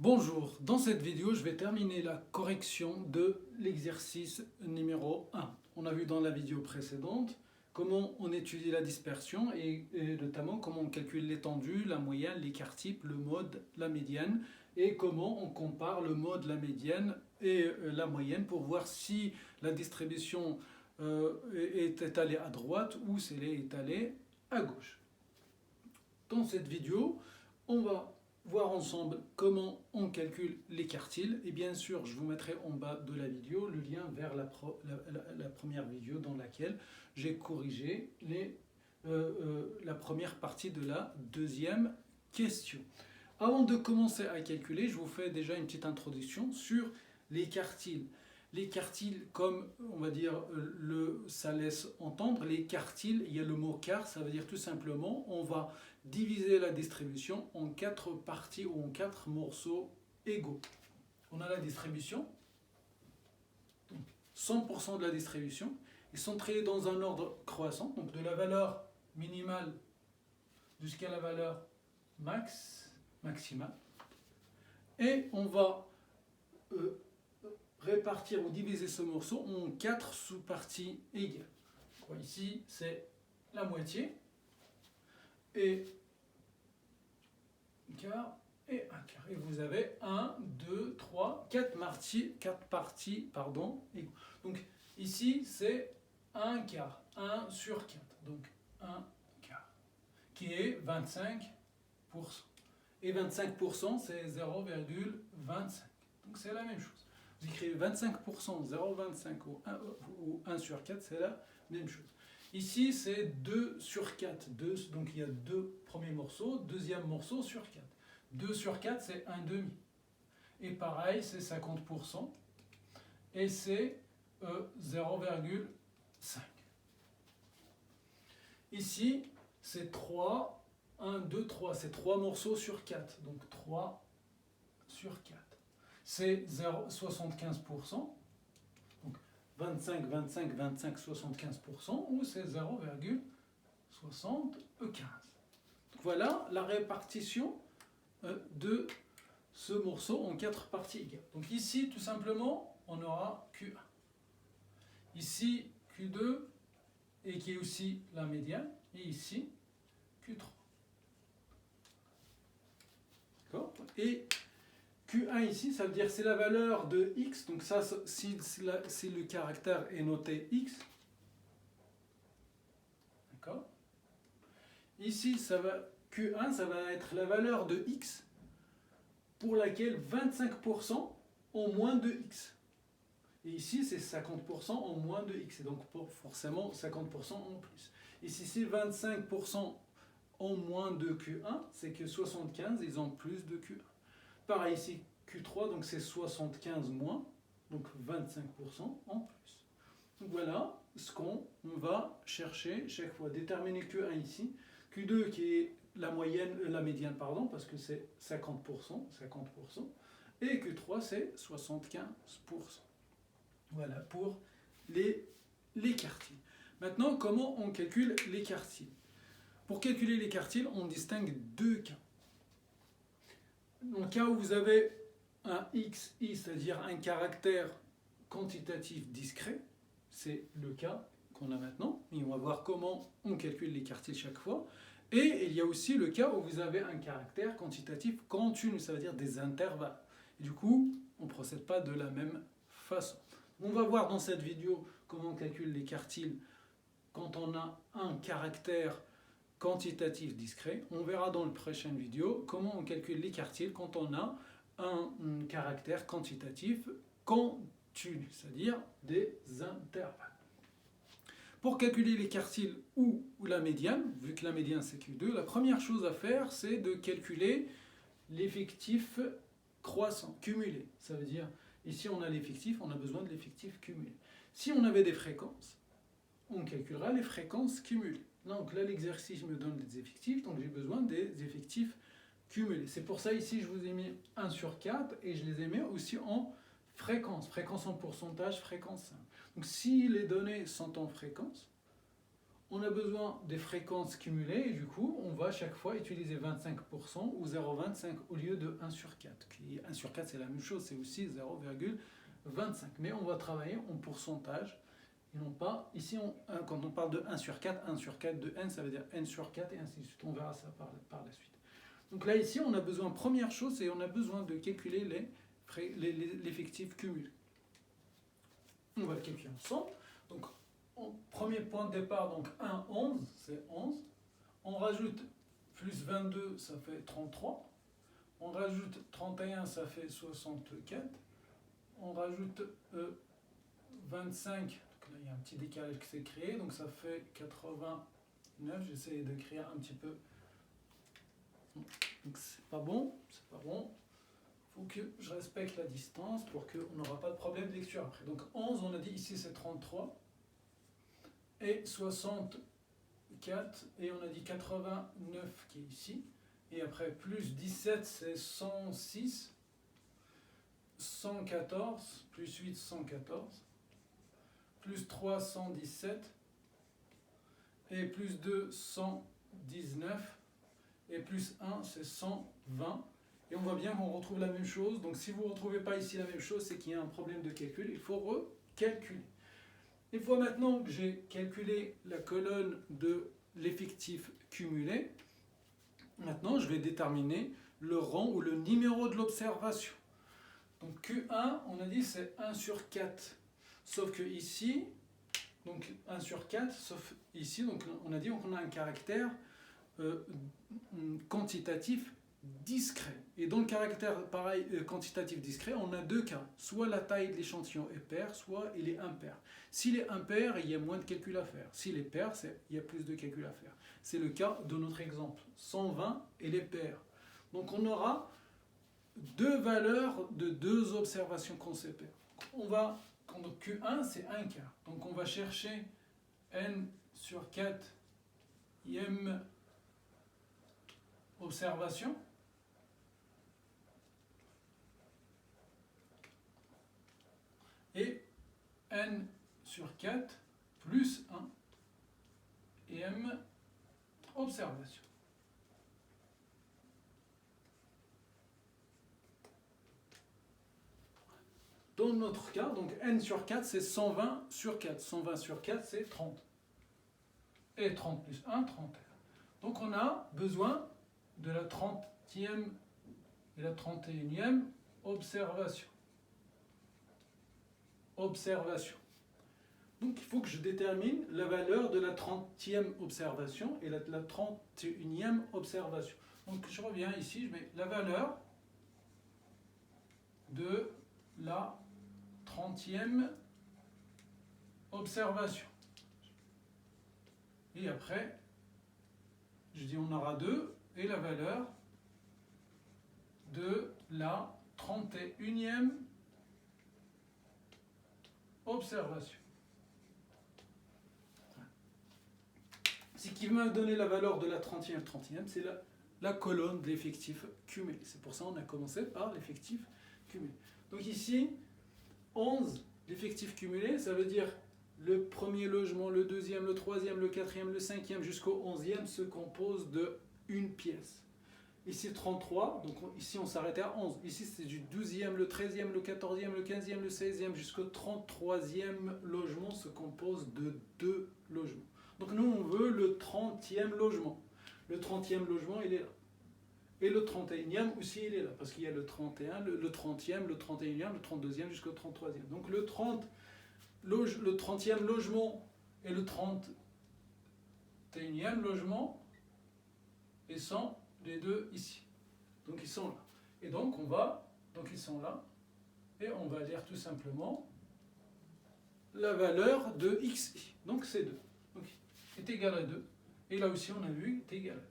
Bonjour, dans cette vidéo, je vais terminer la correction de l'exercice numéro 1. On a vu dans la vidéo précédente comment on étudie la dispersion et notamment comment on calcule l'étendue, la moyenne, l'écart type, le mode, la médiane et comment on compare le mode, la médiane et la moyenne pour voir si la distribution est étalée à droite ou si elle est étalée à gauche. Dans cette vidéo, on va voir ensemble comment on calcule les quartiles et bien sûr je vous mettrai en bas de la vidéo le lien vers la première vidéo dans laquelle j'ai corrigé la première partie de la deuxième question. Avant de commencer à calculer, je vous fais déjà une petite introduction sur les quartiles. Les quartiles, comme on va dire, ça laisse entendre, les quartiles, il y a le mot quart, ça veut dire tout simplement, on va diviser la distribution en 4 parties ou en 4 morceaux égaux. On a la distribution, 100% de la distribution, ils sont triés dans un ordre croissant, donc de la valeur minimale jusqu'à la valeur maximale. Et on va répartir ou diviser ce morceau en 4 sous-parties égales. Ici, c'est la moitié et un quart et un quart. Et vous avez 1, 2, 3, 4 parties égaux. Donc ici, c'est un quart, 1 sur 4. Donc 1 quart, qui est 25%. Et 25%, c'est 0,25. Donc c'est la même chose. Vous écrivez 25%, 0,25 ou 1 sur 4, c'est la même chose. Ici, c'est 2 sur 4. Donc il y a 2 premiers morceaux, deuxième morceau sur 4. 2 sur 4, c'est 1 demi. Et pareil, c'est 50%. Et c'est 0,5. Ici, c'est 3, 1, 2, 3. C'est 3 morceaux sur 4. Donc 3 sur 4. C'est 75%, donc 25, 25, 25, 75%, ou c'est 0,75. Voilà la répartition de ce morceau en 4 parties égales. Donc ici, tout simplement, on aura Q1. Ici, Q2, et qui est aussi la médiane, et ici, Q3. D'accord ? Et Q1 ici, ça veut dire c'est la valeur de x, donc ça, si le caractère est noté x, d'accord. Ici, Q1, ça va être la valeur de x pour laquelle 25% ont moins de x. Et ici, c'est 50% en moins de x, et donc forcément 50% en plus. Ici, c'est 25% en moins de Q1, c'est que 75, ils ont plus de Q1. Pareil ici, Q3, donc c'est 75 moins, donc 25% en plus. Donc voilà ce qu'on va chercher chaque fois. Déterminer Q1 ici, Q2 qui est la médiane, parce que c'est 50%, et Q3 c'est 75%. Voilà pour les quartiles. Maintenant, comment on calcule les quartiles? Pour calculer les quartiles, on distingue 2 cas. Dans le cas où vous avez un xi, c'est-à-dire un caractère quantitatif discret, c'est le cas qu'on a maintenant, et on va voir comment on calcule les quartiles chaque fois. Et il y a aussi le cas où vous avez un caractère quantitatif continu, ça veut dire des intervalles. Et du coup, on ne procède pas de la même façon. On va voir dans cette vidéo comment on calcule les quartiles quand on a un caractère quantitatif discret. On verra dans la prochaine vidéo comment on calcule les quartiles quand on a un caractère quantitatif continu, c'est-à-dire des intervalles. Pour calculer les quartiles ou la médiane, vu que la médiane c'est Q2, la première chose à faire c'est de calculer l'effectif croissant, cumulé. Ça veut dire, ici on a l'effectif, on a besoin de l'effectif cumulé. Si on avait des fréquences, on calculera les fréquences cumulées. Donc là, l'exercice me donne des effectifs, donc j'ai besoin des effectifs cumulés. C'est pour ça ici, je vous ai mis 1 sur 4 et je les ai mis aussi en fréquence. Fréquence en pourcentage, fréquence simple. Donc si les données sont en fréquence, on a besoin des fréquences cumulées et du coup, on va chaque fois utiliser 25% ou 0,25 au lieu de 1 sur 4. 1 sur 4, c'est la même chose, c'est aussi 0,25. Mais on va travailler en pourcentage et non pas, ici, quand on parle de 1 sur 4 de n, ça veut dire n sur 4 et ainsi de suite. On verra ça par la suite. Donc là, ici, on a besoin, première chose, c'est on a besoin de calculer l'effectif cumulé. On va le calculer ensemble. Donc, premier point de départ, donc 1, 11, c'est 11. On rajoute plus 22, ça fait 33. On rajoute 31, ça fait 64. On rajoute 25, donc là il y a un petit décalage qui s'est créé, donc ça fait 89. J'essaie d'écrire un petit peu. Donc c'est pas bon, c'est pas bon. Il faut que je respecte la distance pour qu'on n'aura pas de problème de lecture après. Donc 11, on a dit ici c'est 33. Et 64, et on a dit 89 qui est ici. Et après plus 17, c'est 106. 114, plus 8, 114. Plus 3, 117. Et plus 2, 119. Et plus 1, c'est 120. Et on voit bien qu'on retrouve la même chose. Donc si vous ne retrouvez pas ici la même chose, c'est qu'il y a un problème de calcul. Il faut recalculer. Une fois maintenant que j'ai calculé la colonne de l'effectif cumulé, maintenant je vais déterminer le rang ou le numéro de l'observation. Donc Q1, on a dit c'est 1 sur 4. Sauf que ici, donc 1 sur 4, sauf ici, donc on a dit qu'on a un caractère quantitatif discret. Et dans le caractère pareil quantitatif discret, on a deux cas. Soit la taille de l'échantillon est paire, soit il est impair. S'il est impair, il y a moins de calculs à faire. S'il est pair, il y a plus de calculs à faire. C'est le cas de notre exemple. 120 et les pairs. Donc on aura deux valeurs de deux observations qu'on sépare. Donc Q1, c'est un quart. Donc on va chercher n sur 4 ième observation. Et n sur 4 plus 1 ième observation. Dans notre cas, donc n sur 4, c'est 120 sur 4. 120 sur 4, c'est 30. Et 30 plus 1, 31. Donc on a besoin de la 30e et la 31e observation. Donc il faut que je détermine la valeur de la 30e observation et la 31e observation. Donc je reviens ici, je mets la valeur de la 30e observation. Et après, je dis on aura 2 et la valeur de la 31e observation. Ce qui m'a donné la valeur de la 30e, c'est la colonne de l'effectif cumulé. C'est pour ça qu'on a commencé par l'effectif cumulé. Donc ici, 11, l'effectif cumulé, ça veut dire le premier logement, le deuxième, le troisième, le quatrième, le cinquième jusqu'au 11e se compose de une pièce. Ici 33, donc ici on s'arrêtait à 11. Ici c'est du 12e, le 13e, le 14e, le 15e, le 16e jusqu'au 33e logement se compose de 2 logements. Donc nous on veut le 30e logement. Le 30e logement il est là. Et le 31e aussi il est là. Parce qu'il y a le 31, le 30e, le 31e, le 32e jusqu'au 33e. Donc le 30e logement et le 31e logement et sont les deux ici. Donc ils sont là. Et donc ils sont là. Et on va dire tout simplement la valeur de xi. Donc c'est 2. Donc est égal à 2. Et là aussi on a vu est égal à 2.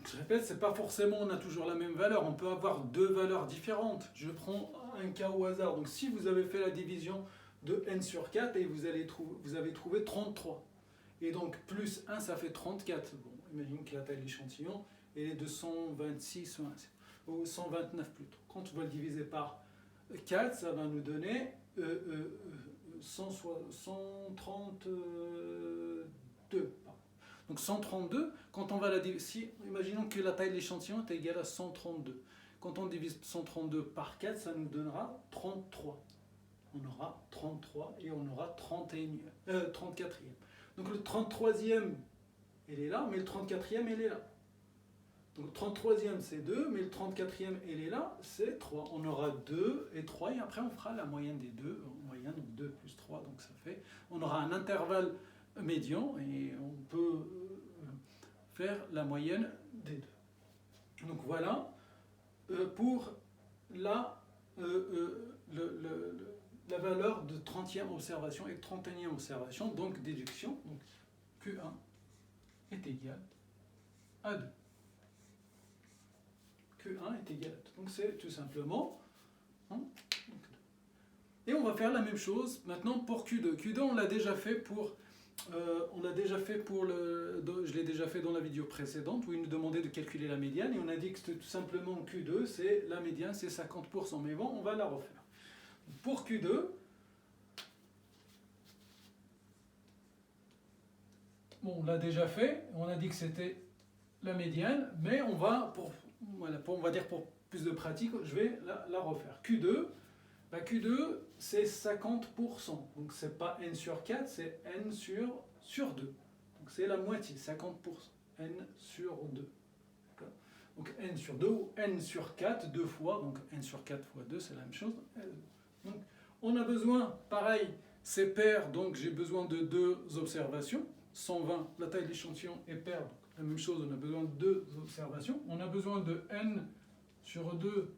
Je répète, c'est pas forcément on a toujours la même valeur. On peut avoir deux valeurs différentes. Je prends un cas au hasard. Donc si vous avez fait la division de n sur 4 et vous avez trouvé 33. Et donc plus 1, ça fait 34. Bon, imagine que la taille de l'échantillon est de 126 ou 129 plutôt. Quand on va le diviser par 4, ça va nous donner 132. Donc 132, quand on va la diviser, imaginons que la taille de l'échantillon est égale à 132. Quand on divise 132 par 4, ça nous donnera 33. On aura 33 et on aura 34e. Donc le 33e, elle est là, mais le 34e, elle est là. Donc le 33e, c'est 2, mais le 34e, elle est là, c'est 3. On aura 2 et 3, et après on fera la moyenne des deux. Moyenne, donc 2 plus 3, donc ça fait... On aura un intervalle médian, et on peut faire la moyenne des deux. Donc voilà pour la valeur de 30e observation et 31e observation, donc déduction. Donc Q1 est égal à 2. Q1 est égal à 2. Donc c'est tout simplement... et on va faire la même chose maintenant pour Q2. Q2, on l'a déjà fait pour... je l'ai déjà fait dans la vidéo précédente où il nous demandait de calculer la médiane et on a dit que tout simplement Q2, c'est la médiane, c'est 50%. Mais bon, on va la refaire. Pour Q2, bon, on l'a déjà fait, on a dit que c'était la médiane, mais on va, on va dire pour plus de pratique, je vais la refaire. Q2, Q2, c'est 50%. Donc c'est pas n sur 4, c'est n sur 2. Donc c'est la moitié, 50%. N sur 2. Donc n sur 2 ou n sur 4, deux fois. Donc n sur 4 fois 2, c'est la même chose. Donc on a besoin, pareil, c'est pair, donc j'ai besoin de 2 observations. 120, la taille de l'échantillon est paire, donc la même chose, on a besoin de 2 observations. On a besoin de n sur 2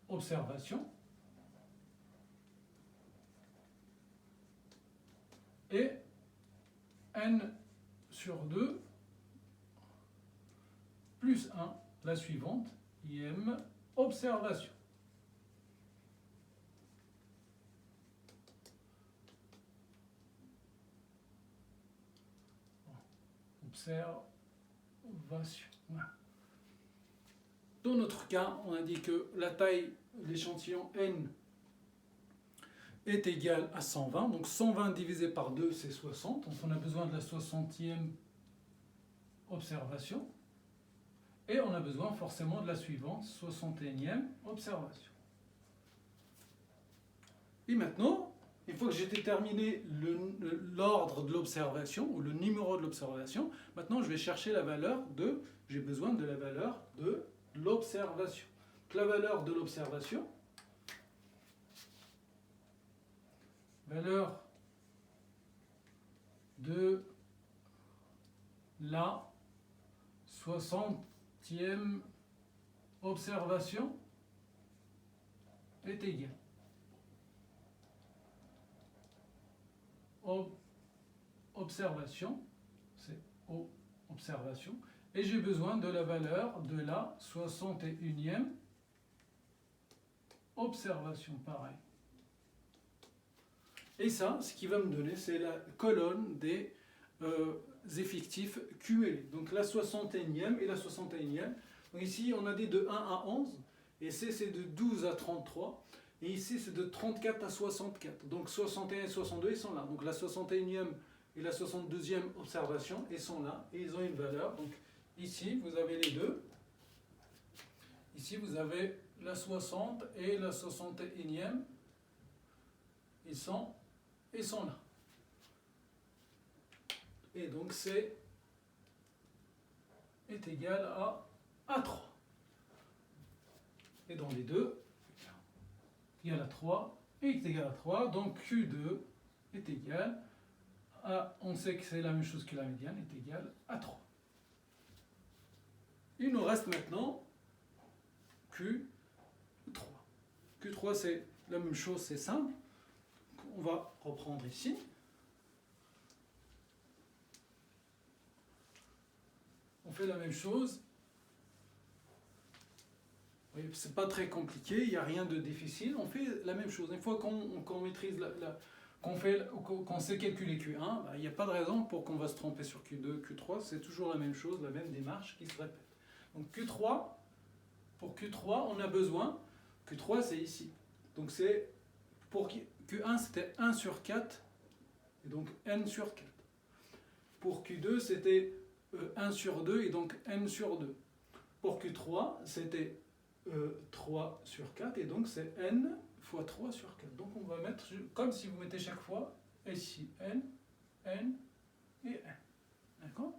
observation et n sur 2 plus 1, la suivante, ième observation. Observation. Voilà. Dans notre cas, on a dit que la taille de l'échantillon n est égale à 120. Donc 120 divisé par 2, c'est 60. Donc on a besoin de la 60e observation. Et on a besoin forcément de la suivante, 61e observation. Et maintenant, une fois que j'ai déterminé l'ordre de l'observation, ou le numéro de l'observation, maintenant je vais chercher la valeur de... J'ai besoin de la valeur de l'observation. La valeur de l'observation, valeur de la 60e observation est égale observation, c'est observation, et j'ai besoin de la valeur de la 61e observation, pareil. Et ça, ce qui va me donner, c'est la colonne des effectifs cumulés. Donc la 61e et la 61e. Donc ici, on a dit de 1 à 11, et c'est de 12 à 33, et ici, c'est de 34 à 64. Donc 61 et 62, ils sont là. Donc la 61e et la 62e observation, ils sont là, et ils ont une valeur. Donc ici, vous avez les deux. Ici, vous avez la 60 et la 61e. Ils sont là. Et donc c'est est égal à 3. Et dans les deux, il y a la 3 et est égal à 3. Donc Q2 est égal à, on sait que c'est la même chose que la médiane, est égal à 3. Il nous reste maintenant Q3. Q3, c'est la même chose, c'est simple. On va reprendre ici. On fait la même chose. Oui, c'est pas très compliqué, il n'y a rien de difficile. On fait la même chose. Une fois qu'on maîtrise, qu'on sait calculer Q1, il n'y a pas de raison pour qu'on va se tromper sur Q2, Q3. C'est toujours la même chose, la même démarche qui se répète. Donc Q3, pour Q3, on a besoin. Q3, c'est ici. Donc c'est pour Q1, c'était 1 sur 4, et donc n sur 4. Pour Q2, c'était 1 sur 2, et donc n sur 2. Pour Q3, c'était 3 sur 4, et donc c'est n fois 3 sur 4. Donc on va mettre, comme si vous mettez chaque fois, ici n, n et n. D'accord?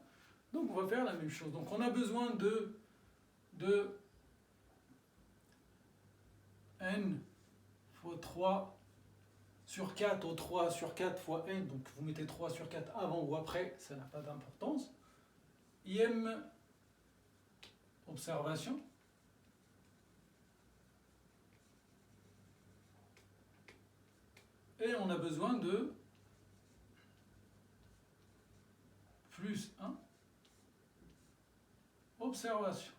Donc on va faire la même chose. Donc on a besoin de n fois 3 sur 4 ou 3 sur 4 fois n. Donc vous mettez 3 sur 4 avant ou après, ça n'a pas d'importance. Ième observation. Et on a besoin de plus 1 observation.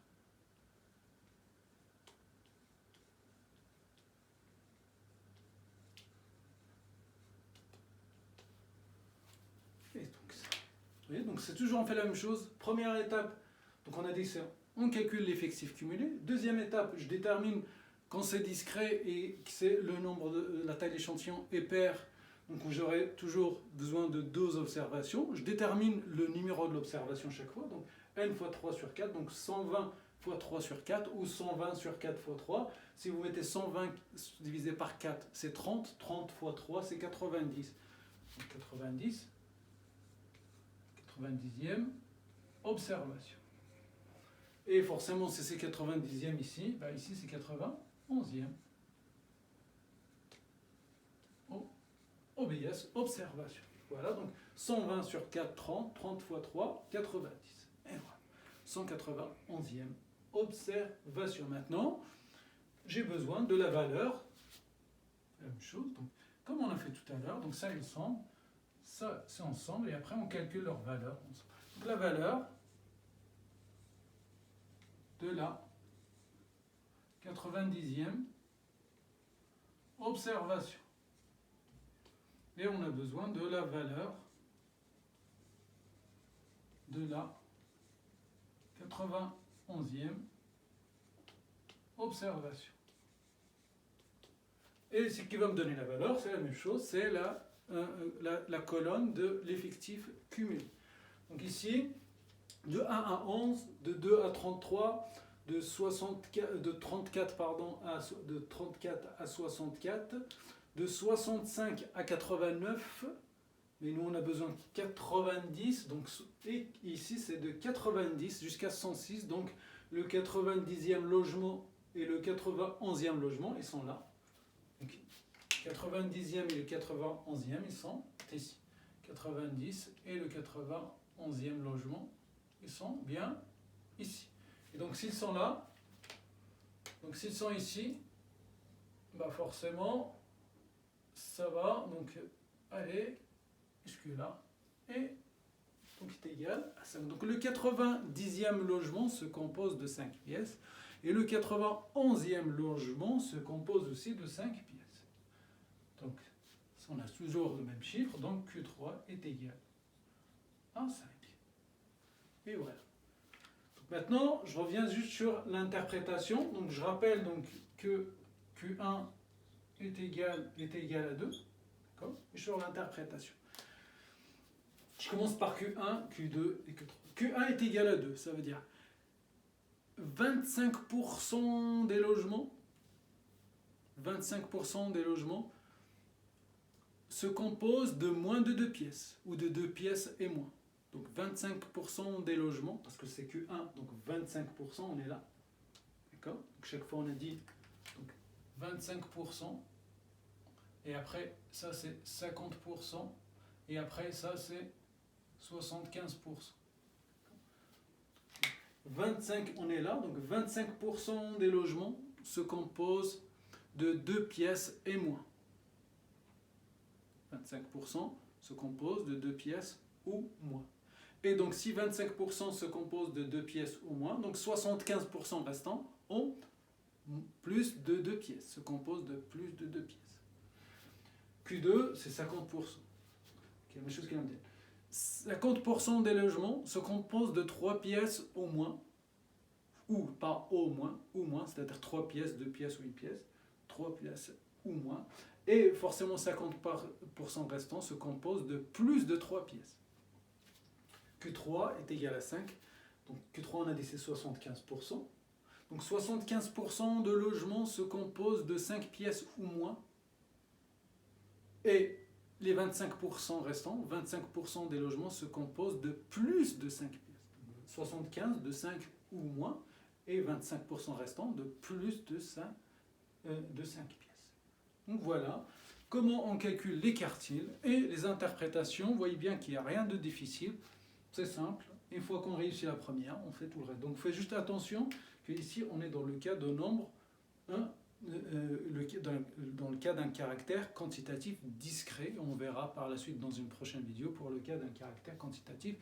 Et donc, vous voyez, donc c'est toujours on fait la même chose. Première étape, donc on a dit on calcule l'effectif cumulé. Deuxième étape, je détermine quand c'est discret et que c'est le nombre de la taille d'échantillon est pair, donc j'aurai toujours besoin de 2 observations. Je détermine le numéro de l'observation chaque fois, donc n fois 3 sur 4, donc 120 fois 3 sur 4 ou 120 sur 4 fois 3. Si vous mettez 120 divisé par 4, c'est 30, 30 fois 3, c'est 90. Donc 90, 90e observation. Et forcément, si c'est 90e ici, bah ici c'est 91e. OBS, observation. Voilà, donc 120 sur 4, 30, 30 fois 3, 90. Et voilà, 191e observation. Maintenant, j'ai besoin de la valeur, la même chose, donc, comme on a fait tout à l'heure, donc ça ensemble, ça c'est ensemble, et après on calcule leur valeur. Donc la valeur de la 90e observation. Et on a besoin de la valeur de la 91e observation. Et ce qui va me donner la valeur, c'est la même chose, c'est la colonne de l'effectif cumulé. Donc ici, de 1 à 11, de 2 à 33, de 34 à 64, de 65 à 89, mais nous on a besoin de 90, donc, et ici c'est de 90 jusqu'à 106, donc le 90e logement et le 91e logement, ils sont là. Donc, 90e et le 91e, ils sont ici. 90 et le 91e logement, ils sont bien ici. Et donc s'ils sont là, donc s'ils sont ici, bah forcément, ça va, donc allez, jusque-là, et donc c'est égal à 5. Donc le 90e logement se compose de 5 pièces, et le 91e logement se compose aussi de 5 pièces. Donc on a toujours le même chiffre, donc Q3 est égal à 5. Et voilà. Donc maintenant, je reviens juste sur l'interprétation. Donc je rappelle donc que Q1 est égal à 2. Et sur l'interprétation. Je commence par Q1, Q2 et Q3. Q1 est égal à 2, ça veut dire 25% des logements, 25% des logements se composent de moins de 2 pièces, ou de 2 pièces et moins. Donc 25% des logements, parce que c'est Q1, donc 25%, on est là. D'accord? Donc chaque fois on a dit donc 25%, et après ça c'est 50%, et après ça c'est 75%. 25, on est là, donc 25% des logements se composent de 2 pièces et moins. 25% se composent de 2 pièces ou moins. Et donc si 25% se composent de 2 pièces ou moins, donc 75% restants ont plus de 2 pièces, se composent de plus de 2 pièces. Q2, c'est 50%. Okay, la même chose qu'il vient de dire. 50% des logements se composent de 3 pièces au moins, ou pas au moins, c'est-à-dire 3 pièces, 2 pièces ou 1 pièce, 3 pièces ou moins. Et forcément 50% restant se compose de plus de 3 pièces. Q3 est égal à 5. Donc Q3 on a dit c'est 75%. Donc 75% de logements se composent de 5 pièces ou moins. Et les 25% restants, 25% des logements se composent de plus de 5 pièces. 75 de 5 ou moins et 25% restants de plus de 5 pièces. Donc voilà comment on calcule les quartiles et les interprétations. Vous voyez bien qu'il n'y a rien de difficile. C'est simple. Une fois qu'on réussit la première, on fait tout le reste. Donc faites juste attention qu'ici on est dans le cas de nombre 1, dans le cas d'un caractère quantitatif discret. On verra par la suite dans une prochaine vidéo pour le cas d'un caractère quantitatif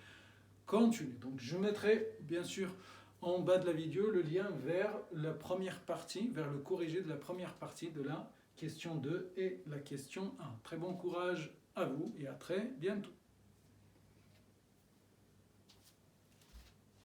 continu. Donc je mettrai bien sûr en bas de la vidéo le lien vers la première partie, vers le corrigé de la première partie de la question 2 et la question 1. Très bon courage à vous et à très bientôt.